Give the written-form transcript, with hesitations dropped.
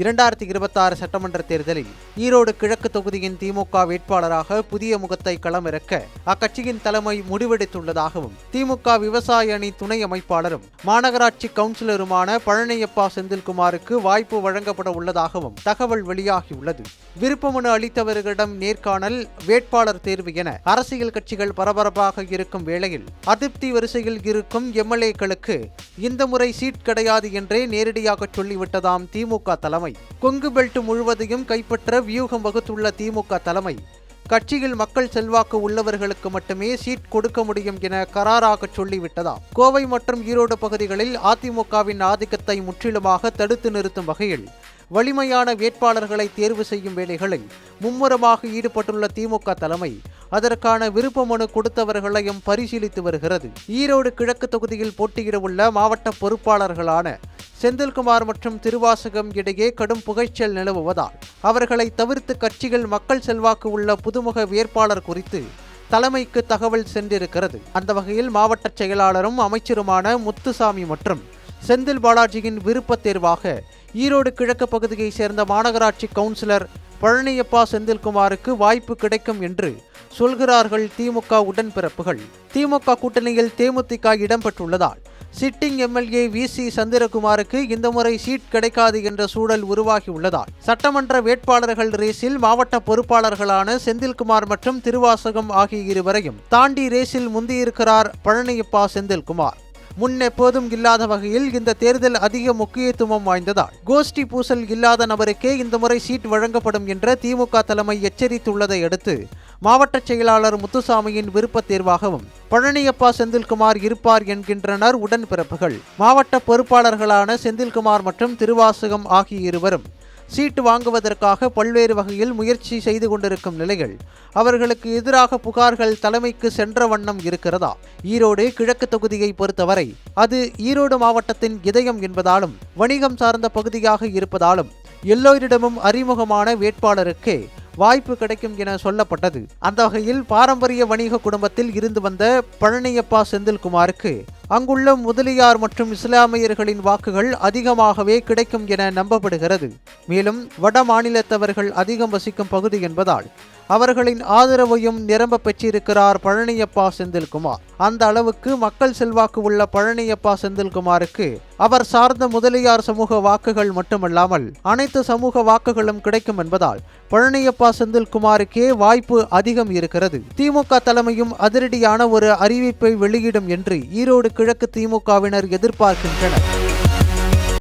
2026 சட்டமன்ற தேர்தலில் ஈரோடு கிழக்கு தொகுதியின் திமுக வேட்பாளராக புதிய முகத்தை களமிறக்க அக்கட்சியின் தலைமை முடிவெடுத்துள்ளதாகவும் திமுக விவசாய அணி துணை அமைப்பாளரும் மாநகராட்சி கவுன்சிலருமான பழனியப்பா செந்தில்குமாருக்கு வாய்ப்பு வழங்கப்பட உள்ளதாகவும் தகவல் வெளியாகியுள்ளது. விருப்பமனு அளித்தவர்களிடம் நேர்காணல், வேட்பாளர் தேர்வு என அரசியல் கட்சிகள் பரபரப்பாக இருக்கும் வேளையில் அதிருப்தி வரிசையில் இருக்கும் எம்எல்ஏக்களுக்கு இந்த முறை சீட் கிடையாது என்றே நேரடியாக சொல்லிவிட்டதாம் திமுக தலைமை. கொங்கு பெல்ட் முழுவதையும் கைப்பற்ற வியூகம் வகுத்துள்ள திமுக தலைமை கட்சியில் மக்கள் செல்வாக்கு உள்ளவர்களுக்கு மட்டுமே சீட் கொடுக்க முடியும் என கராராக சொல்லிவிட்டதாம். கோவை மற்றும் ஈரோடு பகுதிகளில் அதிமுகவின் ஆதிக்கத்தை முற்றிலுமாக தடுத்து நிறுத்தும் வகையில் வலிமையான வேட்பாளர்களை தேர்வு செய்யும் வேலைகளில் மும்முரமாக ஈடுபட்டுள்ள திமுக தலைமை அதற்கான விருப்ப மனு கொடுத்தவர்களையும் பரிசீலித்து வருகிறது. ஈரோடு கிழக்கு தொகுதியில் போட்டியிடவுள்ள மாவட்ட பொறுப்பாளர்களான செந்தில்குமார் மற்றும் திருவாசகம் இடையே கடும் புகைச்சல் நிலவுவதால் அவர்களை தவிர்த்து கட்சிகள் மக்கள் செல்வாக்கு உள்ள புதுமுக வேட்பாளர் குறித்து தலைமைக்கு தகவல் சென்றிருக்கிறது. அந்த வகையில் மாவட்ட செயலாளரும் அமைச்சருமான முத்துசாமி மற்றும் செந்தில் பாலாஜியின் விருப்ப தேர்வாக ஈரோடு கிழக்கு பகுதியை சேர்ந்த மாநகராட்சி கவுன்சிலர் பழனியப்பா செந்தில்குமாருக்கு வாய்ப்பு கிடைக்கும் என்று சொல்கிறார்கள் திமுக உடன்பிறப்புகள். திமுக கூட்டணியில் தேமுதிக இடம்பெற்றுள்ளதால் சிட்டிங் எம்எல்ஏ வி.சி. சந்திரகுமாருக்கு இந்த முறை சீட் கிடைக்காது என்ற சூழல் உருவாகியுள்ளதால் சட்டமன்ற வேட்பாளர்கள் ரேஸில் மாவட்ட பொறுப்பாளர்களான செந்தில்குமார் மற்றும் திருவாசகம் ஆகிய இருவரையும் தாண்டி ரேஸில் முந்தியிருக்கிறார் பழனியப்பா செந்தில்குமார். முன்னெப்போதும் இல்லாத வகையில் இந்த தேர்தல் அதிக முக்கியத்துவம் வாய்ந்ததால் கோஷ்டி பூசல் இல்லாத நபருக்கே இந்த முறை சீட் வழங்கப்படும் என்ற திமுக தலைமை எச்சரித்துள்ளதை அடுத்து மாவட்ட செயலாளர் முத்துசாமியின் விருப்ப தேர்வாகவும் பழனியப்பா செந்தில்குமார் இருப்பார் என்கின்றனர் உடன்பிறப்புகள். மாவட்ட பொறுப்பாளர்களான செந்தில்குமார் மற்றும் திருவாசகம் ஆகிய இருவரும் சீட்டு வாங்குவதற்காக பல்வேறு வகையில் முயற்சி செய்து கொண்டிருக்கும் நிலையில் அவர்களுக்கு எதிராக புகார்கள் தலைமைக்கு சென்ற வண்ணம் இருக்கிறதா? ஈரோடு கிழக்கு தொகுதியை பொறுத்தவரை அது ஈரோடு மாவட்டத்தின் இதயம் என்பதாலும் வணிகம் சார்ந்த பகுதியாக இருப்பதாலும் எல்லோரிடமும் அறிமுகமான வேட்பாளருக்கே வாய்ப்பு கிடைக்கும் என சொல்லப்பட்டது. அந்த வகையில் பாரம்பரிய வணிக குடும்பத்தில் இருந்து வந்த பழனியப்பா செந்தில்குமாருக்கு அங்குள்ள முதலியார் மற்றும் இஸ்லாமியர்களின் வாக்குகள் அதிகமாகவே கிடைக்கும் என நம்பப்படுகிறது. மேலும் வட மாநிலத்தவர்கள் அதிகம் வசிக்கும் பகுதி என்பதால் அவர்களின் ஆதரவையும் நிரம்ப பெற்றிருக்கிறார் பழனியப்பா செந்தில்குமார். அந்த அளவுக்கு மக்கள் செல்வாக்கு உள்ள பழனியப்பா செந்தில்குமாருக்கு அவர் சார்ந்த முதலியார் சமூக வாக்குகள் மட்டுமல்லாமல் அனைத்து சமூக வாக்குகளும் கிடைக்கும் என்பதால் பழனியப்பா செந்தில்குமாருக்கே வாய்ப்பு அதிகம் இருக்கிறது. திமுக தலைமையும் அதிரடியான ஒரு அறிவிப்பை வெளியிடும் என்று ஈரோடு கிழக்கு திமுகவினர் எதிர்பார்க்கின்றனர்.